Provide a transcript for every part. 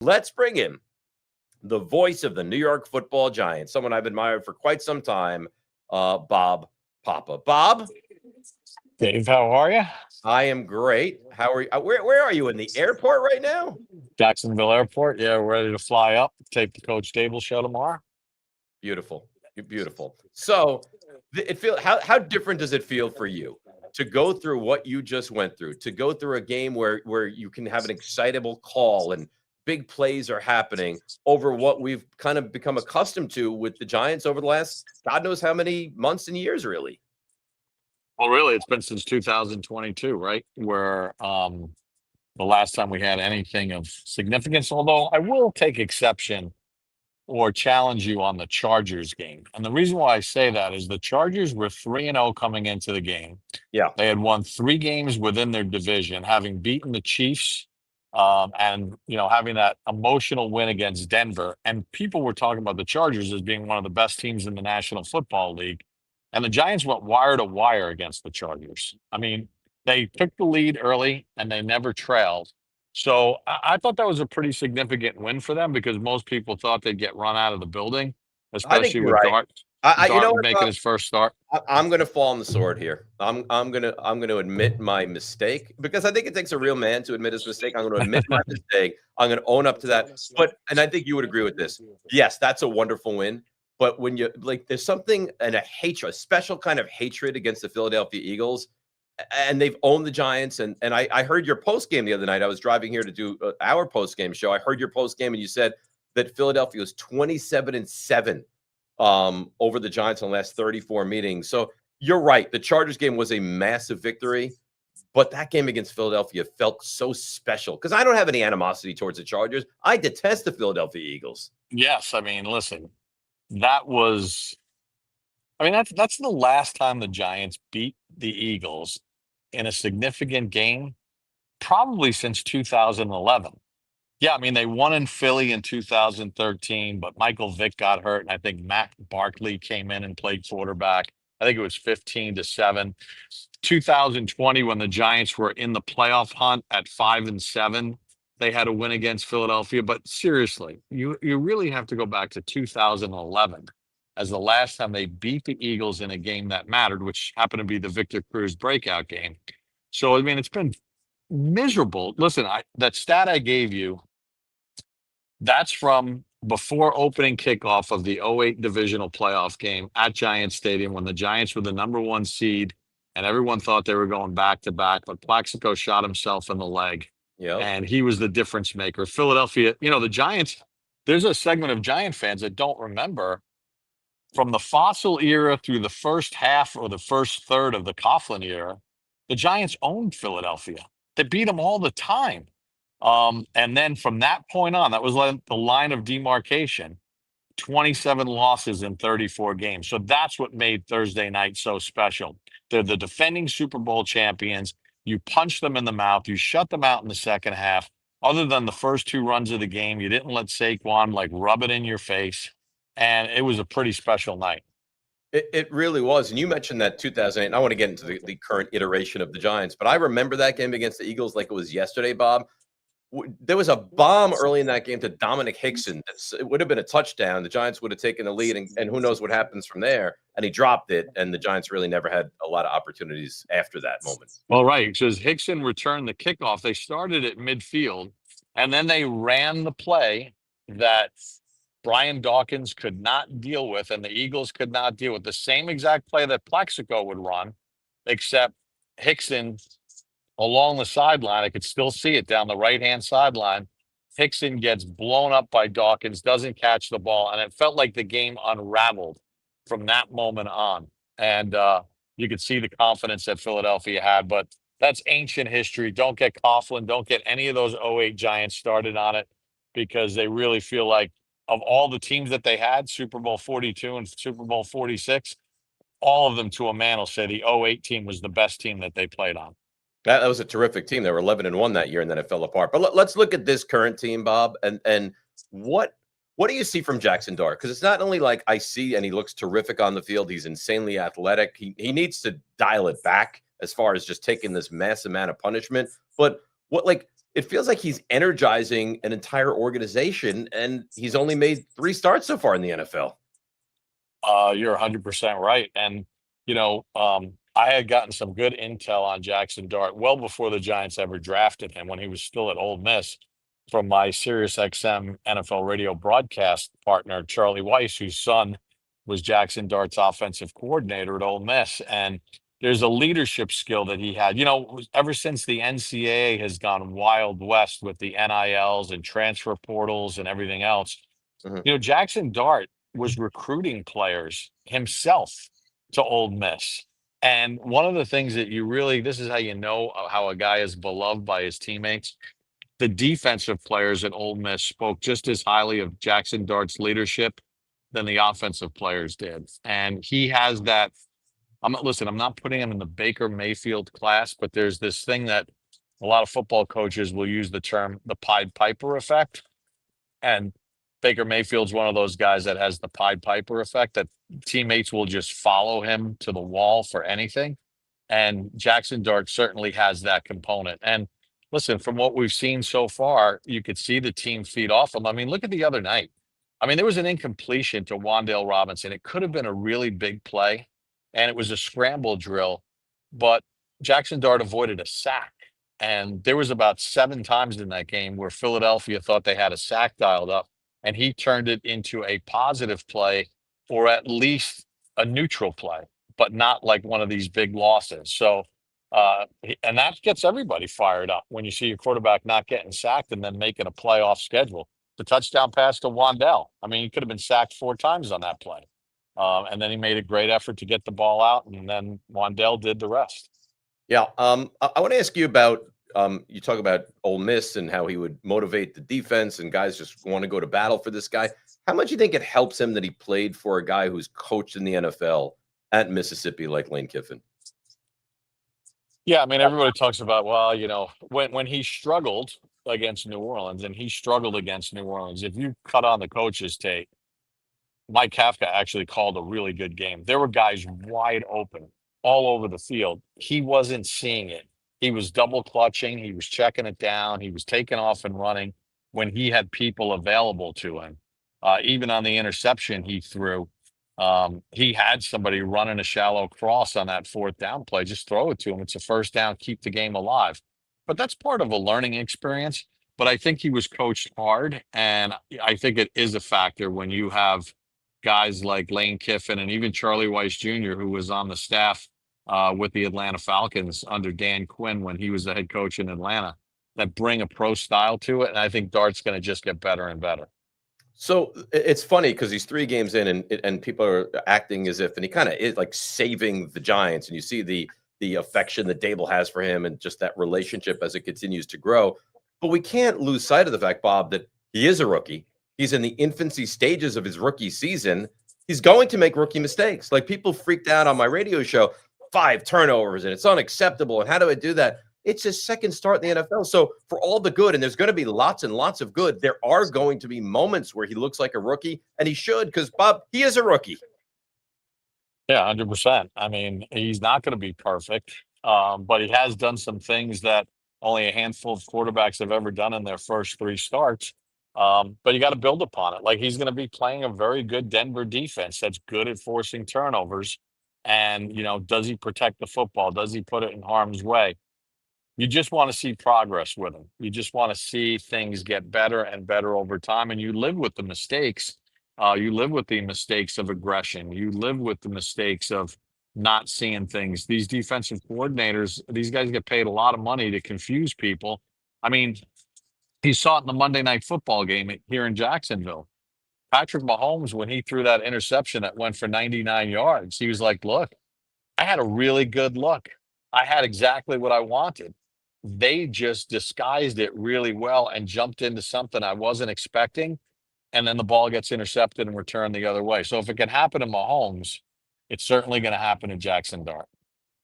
Let's bring in the voice of the New York Football Giants, someone I've admired for quite some time, Bob Papa. Bob, Dave, how are you? I am great. How are you? Where are you, in the airport right now? Jacksonville Airport. Yeah, we're ready to fly up, take the Coach Dable show tomorrow. Beautiful. You're beautiful. So it feel how different does it feel for you to go through what you just went through, to go through a game where you can have an excitable call and big plays are happening over what we've kind of become accustomed to with the Giants over the last God knows how many months and years, really. Well, really, it's been since 2022, right? Where the last time we had anything of significance. Although I will take exception or challenge you on the Chargers game. And the reason why I say that is the Chargers were 3-0 coming into the game. Yeah. They had won 3 games within their division, having beaten the Chiefs, and having that emotional win against Denver. And people were talking about the Chargers as being one of the best teams in the National Football League. And the Giants went wire to wire against the Chargers. I mean, they took the lead early and they never trailed. So I thought that was a pretty significant win for them because most people thought they'd get run out of the building, I think especially you're with right. You know Dart what, making Bob? his first start. I'm going to fall on the sword here. I'm going to admit my mistake because I think it takes a real man to admit his mistake. I'm going to admit my mistake. I'm going to own up to that. And I think you would agree with this. Yes, that's a wonderful win. But when you there's something and a hatred, a special kind of hatred against the Philadelphia Eagles, and they've owned the Giants. And I heard your post game the other night. I was driving here to do our post game show. I heard your post game, and you said that Philadelphia was 27-7. Over the Giants in the last 34 meetings. So you're right. The Chargers game was a massive victory, but that game against Philadelphia felt so special because I don't have any animosity towards the Chargers. I detest the Philadelphia Eagles. Yes, I mean, listen, that was I mean, that's the last time the Giants beat the Eagles in a significant game, probably since 2011. Yeah, I mean, they won in Philly in 2013, but Michael Vick got hurt, and I think Matt Barkley came in and played quarterback. I think it was 15-7. 2020, when the Giants were in the playoff hunt at 5-7, they had a win against Philadelphia. But seriously, you really have to go back to 2011 as the last time they beat the Eagles in a game that mattered, which happened to be the Victor Cruz breakout game. So, I mean, it's been miserable. Listen, that stat I gave you, that's from before opening kickoff of the '08 divisional playoff game at Giants Stadium when the Giants were the number 1 seed and everyone thought they were going back to back, but Plaxico shot himself in the leg. Yep. And he was the difference maker. Philadelphia, the Giants, there's a segment of Giant fans that don't remember from the Fossil era through the first half or the first third of the Coughlin era, the Giants owned Philadelphia. They beat them all the time. And then from that point on, that was like the line of demarcation, 27 losses in 34 games. So that's what made Thursday night so special. They're the defending Super Bowl champions. You punch them in the mouth. You shut them out in the second half. Other than the first 2 runs of the game, you didn't let Saquon rub it in your face. And it was a pretty special night. It really was. And you mentioned that 2008. And I want to get into the current iteration of the Giants, but I remember that game against the Eagles like it was yesterday, Bob. There was a bomb early in that game to Dominic Hickson. It would have been a touchdown. The Giants would have taken the lead, and who knows what happens from there. And he dropped it, and the Giants really never had a lot of opportunities after that moment. Well, right, because Hickson returned the kickoff. They started at midfield, and then they ran the play that Brian Dawkins could not deal with, and the Eagles could not deal with. The same exact play that Plaxico would run, except Hickson along the sideline. I could still see it down the right-hand sideline. Hickson gets blown up by Dawkins, doesn't catch the ball, and it felt like the game unraveled from that moment on. And you could see the confidence that Philadelphia had, but that's ancient history. Don't get Coughlin, don't get any of those '08 Giants started on it because they really feel like of all the teams that they had, Super Bowl 42 and Super Bowl 46, all of them to a man will say the '08 team was the best team that they played on. That was a terrific team. They were 11-1 that year, and then it fell apart. But let's look at this current team, Bob, and what do you see from Jackson Dart? Because it's not only like I see, and he looks terrific on the field. He's insanely athletic. He needs to dial it back as far as just taking this mass amount of punishment. But it feels like he's energizing an entire organization, and he's only made 3 starts so far in the NFL. You're 100% right. And, I had gotten some good intel on Jackson Dart well before the Giants ever drafted him when he was still at Ole Miss from my Sirius XM NFL radio broadcast partner, Charlie Weiss, whose son was Jackson Dart's offensive coordinator at Ole Miss. And there's a leadership skill that he had. Ever since the NCAA has gone wild west with the NILs and transfer portals and everything else, Mhm. Jackson Dart was recruiting players himself to Ole Miss. And one of the things that this is how you know how a guy is beloved by his teammates. The defensive players at Ole Miss spoke just as highly of Jackson Dart's leadership than the offensive players did. And he has that. I'm not putting him in the Baker Mayfield class, but there's this thing that a lot of football coaches will use the term the Pied Piper effect. And Baker Mayfield's one of those guys that has the Pied Piper effect, that teammates will just follow him to the wall for anything. And Jackson Dart certainly has that component. And listen, from what we've seen so far, you could see the team feed off him. I mean, look at the other night. I mean, there was an incompletion to Wandale Robinson. It could have been a really big play, and it was a scramble drill, but Jackson Dart avoided a sack. And there was about 7 times in that game where Philadelphia thought they had a sack dialed up, and he turned it into a positive play, or at least a neutral play, but not like one of these big losses. So, and that gets everybody fired up when you see your quarterback not getting sacked and then making a playoff schedule. The touchdown pass to Wandell. I mean, he could have been sacked 4 times on that play. And then he made a great effort to get the ball out, and then Wandell did the rest. Yeah, I want to ask you about you talk about Ole Miss and how he would motivate the defense, and guys just want to go to battle for this guy. How much do you think it helps him that he played for a guy who's coached in the NFL at Mississippi like Lane Kiffin? Yeah, I mean, everybody talks about, well, when he struggled against New Orleans, and he struggled against New Orleans, if you cut on the coach's tape, Mike Kafka actually called a really good game. There were guys wide open all over the field. He wasn't seeing it. He was double clutching. He was checking it down. He was taking off and running when he had people available to him. Even on the interception he threw, he had somebody running a shallow cross on that 4th down play. Just throw it to him. It's a first down, keep the game alive. But that's part of a learning experience. But I think he was coached hard. And I think it is a factor when you have guys like Lane Kiffin and even Charlie Weiss Jr., who was on the staff with the Atlanta Falcons under Dan Quinn when he was the head coach in Atlanta, that bring a pro style to it. And I think Dart's going to just get better and better. So it's funny because he's 3 games in, and people are acting as if, and he kind of is like saving the Giants, and you see the affection that Dable has for him, and just that relationship as it continues to grow. But we can't lose sight of the fact, Bob, that he is a rookie. He's in the infancy stages of his rookie season. He's going to make rookie mistakes. Like, people freaked out on my radio show, 5 turnovers, and it's unacceptable. And how do I do that? It's his 2nd start in the NFL. So for all the good, and there's going to be lots and lots of good, there are going to be moments where he looks like a rookie, and he should, because, Bob, he is a rookie. Yeah, 100%. I mean, he's not going to be perfect, but he has done some things that only a handful of quarterbacks have ever done in their first 3 starts. But you got to build upon it. Like, he's going to be playing a very good Denver defense that's good at forcing turnovers. And, does he protect the football? Does he put it in harm's way? You just want to see progress with him. You just want to see things get better and better over time. And you live with the mistakes. You live with the mistakes of aggression. You live with the mistakes of not seeing things. These defensive coordinators, these guys get paid a lot of money to confuse people. I mean, he saw it in the Monday Night Football game here in Jacksonville. Patrick Mahomes, when he threw that interception that went for 99 yards, he was like, look, I had a really good look. I had exactly what I wanted. They just disguised it really well and jumped into something I wasn't expecting. And then the ball gets intercepted and returned the other way. So if it can happen to Mahomes, it's certainly going to happen to Jackson Dart.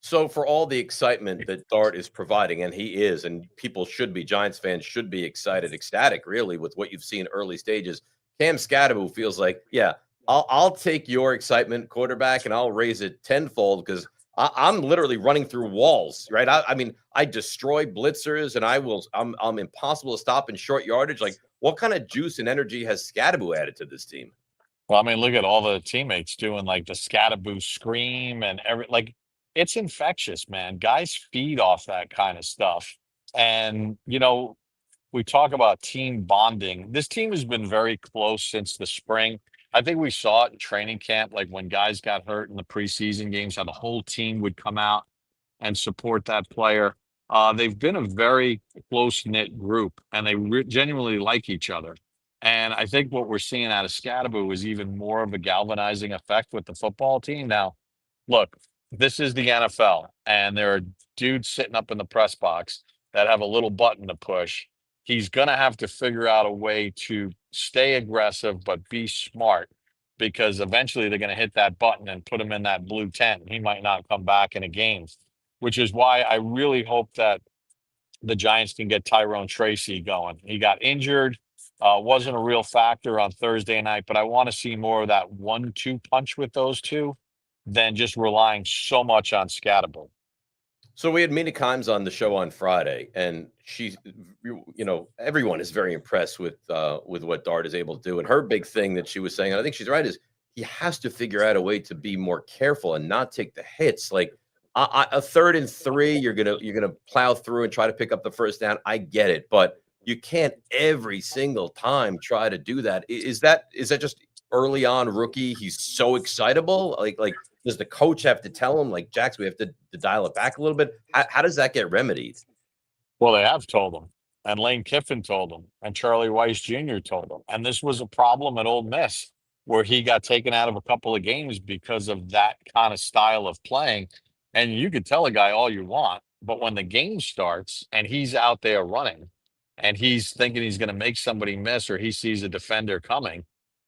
So for all the excitement that Dart is providing, and he is, and people should be, Giants fans should be excited, ecstatic, really, with what you've seen early stages. Cam Scadaboo feels like, yeah, I'll take your excitement, quarterback, and I'll raise it tenfold, because I'm literally running through walls, right? I mean, I destroy blitzers, and I'm impossible to stop in short yardage. Like, what kind of juice and energy has Scadaboo added to this team? Well, I mean, look at all the teammates doing like the Scatterboo scream and it's infectious, man. Guys feed off that kind of stuff. And, we talk about team bonding. This team has been very close since the spring. I think we saw it in training camp, like when guys got hurt in the preseason games, how the whole team would come out and support that player. They've been a very close knit group, and they genuinely like each other. And I think what we're seeing out of Scadaboo is even more of a galvanizing effect with the football team. Now, look, this is the NFL, and there are dudes sitting up in the press box that have a little button to push. He's going to have to figure out a way to stay aggressive, but be smart, because eventually they're going to hit that button and put him in that blue tent. He might not come back in a game, which is why I really hope that the Giants can get Tyrone Tracy going. He got injured, wasn't a real factor on Thursday night, but I want to see more of that 1-2 punch with those two than just relying so much on Scatterable. So we had Mina Kimes on the show on Friday, and everyone is very impressed with what Dart is able to do. And her big thing that she was saying, and I think she's right, is he has to figure out a way to be more careful and not take the hits. Like a 3rd and 3, you're gonna plow through and try to pick up the first down. I get it, but you can't every single time try to do that. Is that just early on rookie? He's so excitable. Like does the coach have to tell him, like, Jax, we have to dial it back a little bit? How does that get remedied? Well, they have told him, and Lane Kiffin told him, and Charlie Weiss Jr. told him. And this was a problem at Ole Miss, where he got taken out of a couple of games because of that kind of style of playing. And you could tell a guy all you want, but when the game starts and he's out there running and he's thinking he's going to make somebody miss, or he sees a defender coming,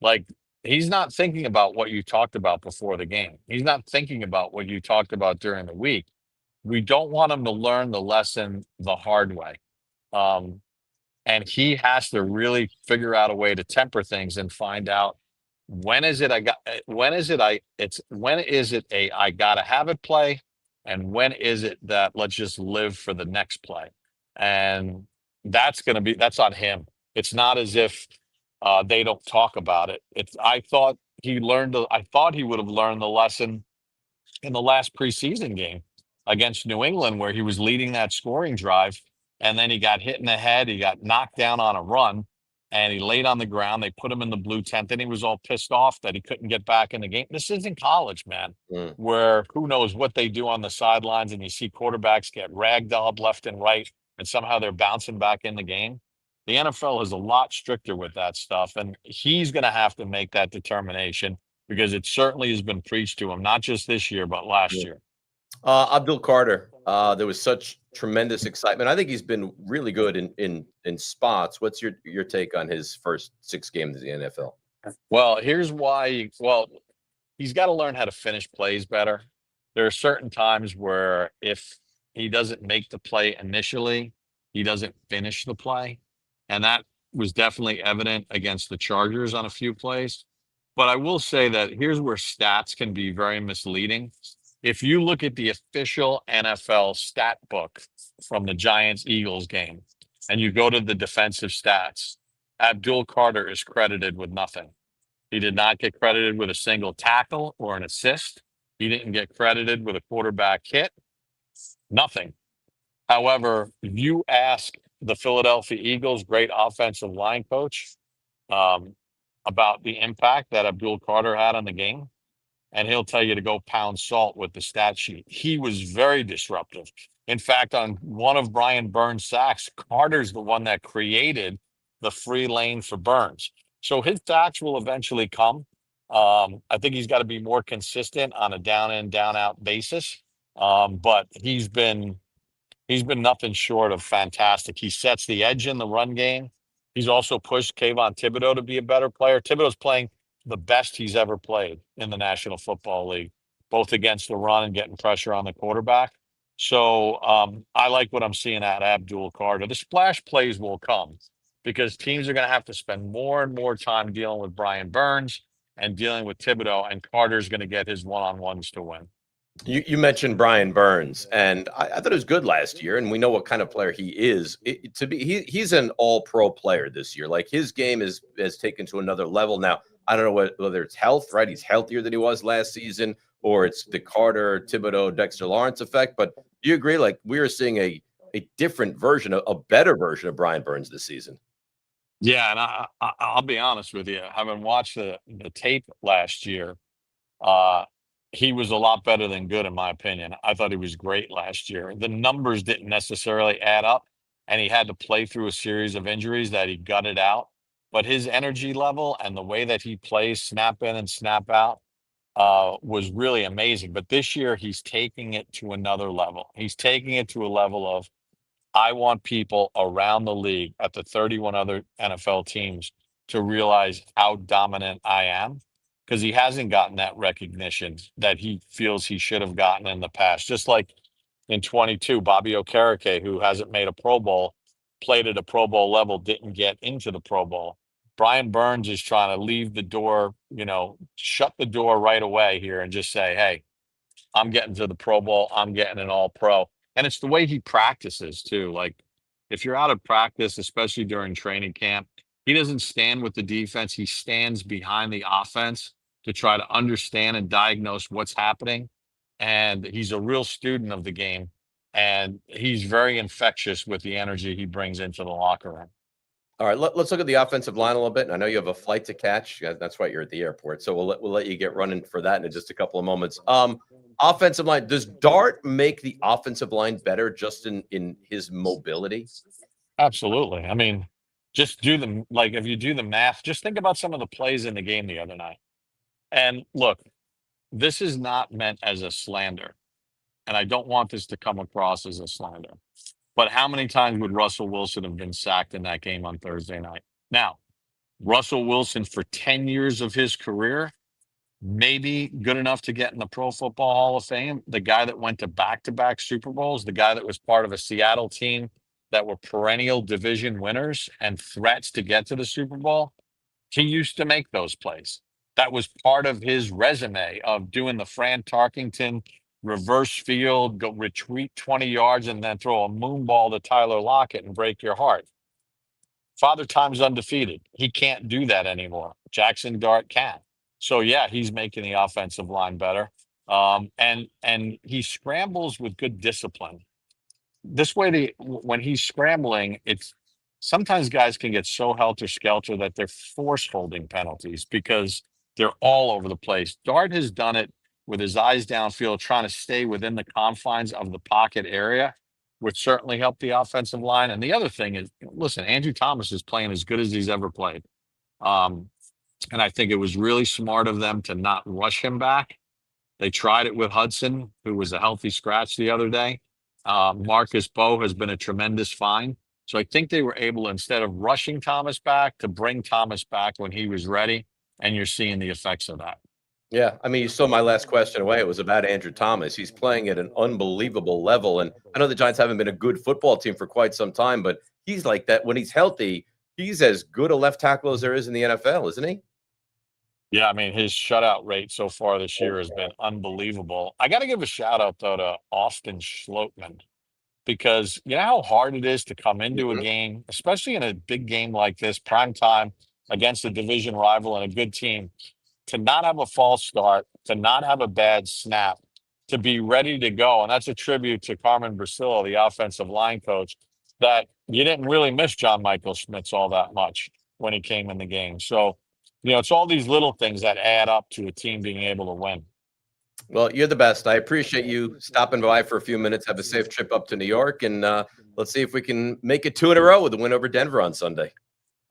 like, he's not thinking about what you talked about before the game. He's not thinking about what you talked about during the week. We don't want him to learn the lesson the hard way. Um, and he has to really figure out a way to temper things and find out when is it I gotta have it play, and when is it that let's just live for the next play. And that's on him. It's not as if they don't talk about it. I thought he would have learned the lesson in the last preseason game against New England, where he was leading that scoring drive, and then he got hit in the head. He got knocked down on a run, and he laid on the ground. They put him in the blue tent, and he was all pissed off that he couldn't get back in the game. This isn't college, man, where who knows what they do on the sidelines, and you see quarterbacks get ragdolled left and right, and somehow they're bouncing back in the game. The NFL is a lot stricter with that stuff, and he's going to have to make that determination, because it certainly has been preached to him, not just this year, but last year. Abdul Carter, there was such tremendous excitement. I think he's been really good in spots. What's your take on his first 6 games in the NFL? Well, here's why. Well, he's got to learn how to finish plays better. There are certain times where if he doesn't make the play initially, he doesn't finish the play. And that was definitely evident against the Chargers on a few plays. But I will say that here's where stats can be very misleading. If you look at the official NFL stat book from the Giants-Eagles game, and you go to the defensive stats, Abdul Carter is credited with nothing. He did not get credited with a single tackle or an assist. He didn't get credited with a quarterback hit. Nothing. However, you ask the Philadelphia Eagles' great offensive line coach about the impact that Abdul Carter had on the game, and he'll tell you to go pound salt with the stat sheet. He was very disruptive. In fact, on one of Brian Burns' sacks, Carter's the one that created the free lane for Burns. So his sacks will eventually come. I think he's got to be more consistent on a down in, down out basis. But he's been nothing short of fantastic. He sets the edge in the run game. He's also pushed Kayvon Thibodeau to be a better player. Thibodeau's playing the best he's ever played in the National Football League, both against the run and getting pressure on the quarterback. So I like what I'm seeing at Abdul Carter. The splash plays will come because teams are going to have to spend more and more time dealing with Brian Burns and dealing with Thibodeau, and Carter's going to get his one-on-ones to win. You mentioned Brian Burns, and I thought it was good last year, and we know what kind of player he is. He's an All Pro player this year. Like his game has taken to another level. Now I don't know whether it's health, right? He's healthier than he was last season, or it's the Carter, Thibodeau, Dexter Lawrence effect. But do you agree? Like we are seeing a different version, a better version of Brian Burns this season. Yeah, and I'll be honest with you, having watched the tape last year, uh, he was a lot better than good in my opinion. I thought he was great last year. The numbers didn't necessarily add up, and he had to play through a series of injuries that he gutted out. But his energy level and the way that he plays, snap in and snap out, was really amazing. But this year, he's taking it to another level. He's taking it to a level of I want people around the league at the 31 other NFL teams to realize how dominant I am because he hasn't gotten that recognition that he feels he should have gotten in the past. Just like in 22, Bobby Okereke, who hasn't made a Pro Bowl, played at a Pro Bowl level, didn't get into the Pro Bowl. Brian Burns is trying to leave the door, shut the door right away here and just say, hey, I'm getting to the Pro Bowl. I'm getting an All Pro. And it's the way he practices too. Like if you're out of practice, especially during training camp, he doesn't stand with the defense. He stands behind the offense to try to understand and diagnose what's happening. And he's a real student of the game. And he's very infectious with the energy he brings into the locker room. All right, let's look at the offensive line a little bit. I know you have a flight to catch. That's right, you're at the airport, so we'll let you get running for that in just a couple of moments. Offensive line. Does Dart make the offensive line better just in his mobility? Absolutely. I mean, just if you do the math, just think about some of the plays in the game the other night. And look, this is not meant as a slander, and I don't want this to come across as a slander. But how many times would Russell Wilson have been sacked in that game on Thursday night? Now, Russell Wilson for 10 years of his career, maybe good enough to get in the Pro Football Hall of Fame. The guy that went to back-to-back Super Bowls, the guy that was part of a Seattle team that were perennial division winners and threats to get to the Super Bowl. He used to make those plays. That was part of his resume of doing the Fran Tarkington reverse field, go retreat 20 yards, and then throw a moon ball to Tyler Lockett and break your heart. Father Time's undefeated. He can't do that anymore. Jackson Dart can. So yeah, he's making the offensive line better. And he scrambles with good discipline. This way, when he's scrambling, it's sometimes guys can get so helter skelter that they're force holding penalties because they're all over the place. Dart has done it with his eyes downfield, trying to stay within the confines of the pocket area, which certainly helped the offensive line. And the other thing is, listen, Andrew Thomas is playing as good as he's ever played. And I think it was really smart of them to not rush him back. They tried it with Hudson, who was a healthy scratch the other day. Marcus Bowe has been a tremendous find. So I think they were able, instead of rushing Thomas back, to bring Thomas back when he was ready. And you're seeing the effects of that. Yeah, I mean, you stole my last question away. It was about Andrew Thomas. He's playing at an unbelievable level, and I know the Giants haven't been a good football team for quite some time, but he's like that when he's healthy. He's as good a left tackle as there is in the NFL, isn't he? Yeah, I mean, his shutout rate so far this year has been unbelievable. I got to give a shout out, though, to Austin Schlottman because you know how hard it is to come into a Mhm. game, especially in a big game like this, prime time against a division rival and a good team, to not have a false start, to not have a bad snap, to be ready to go. And that's a tribute to Carmen Brasillo, the offensive line coach, that you didn't really miss John Michael Schmitz all that much when he came in the game. So, it's all these little things that add up to a team being able to win. Well, you're the best. I appreciate you stopping by for a few minutes. Have a safe trip up to New York, and let's see if we can make it two in a row with a win over Denver on Sunday.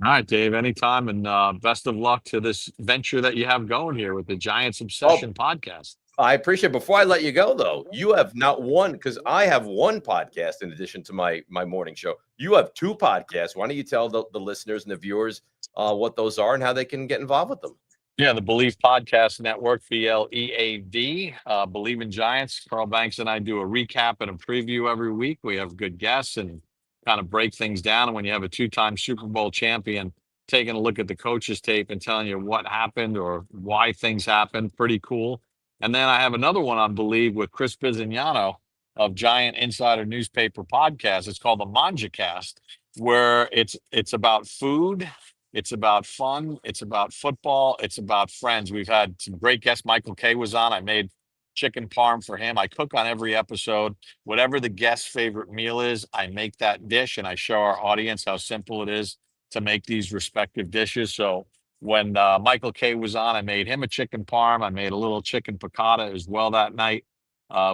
All right, Dave, anytime. And best of luck to this venture that you have going here with the Giants Oh, Obsession podcast. I appreciate it. Before I let you go, though, you have not one because I have one podcast in addition to my morning show. You have two podcasts. Why don't you tell the listeners and the viewers what those are and how they can get involved with them? Yeah, the Believe Podcast Network, BLEAV, Believe in Giants. Carl Banks and I do a recap and a preview every week. We have good guests and kind of break things down. And when you have a two-time Super Bowl champion taking a look at the coaches tape and telling you what happened or why things happened, pretty cool. And then I have another one on Believe with Chris Bizignano of Giant Insider Newspaper Podcast. It's called the ManjaCast, where it's about food, it's about fun, it's about football, it's about friends. We've had some great guests. Michael K was on. I made chicken parm for him. I cook on every episode. Whatever the guest's favorite meal is, I make that dish and I show our audience how simple it is to make these respective dishes. So when Michael K was on, I made him a chicken parm. I made a little chicken piccata as well that night.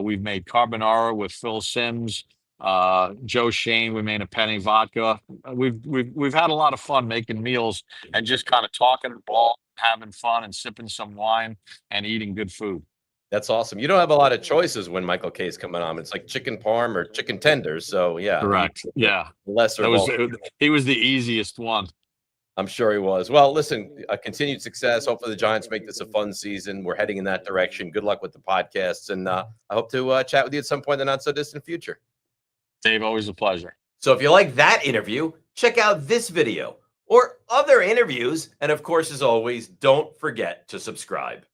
We've made carbonara with Phil Sims, Joe Shane. We made a penny vodka. We've had a lot of fun making meals and just kind of talking ball, having fun, and sipping some wine and eating good food. That's awesome. You don't have a lot of choices when Michael K is coming on. It's like chicken parm or chicken tenders. So yeah, correct. Yeah, lesser. He was the easiest one. I'm sure he was. Well, listen, continued success. Hopefully the Giants make this a fun season. We're heading in that direction. Good luck with the podcasts. And I hope to chat with you at some point in the not so distant future. Dave, always a pleasure. So if you like that interview, check out this video or other interviews. And of course, as always, don't forget to subscribe.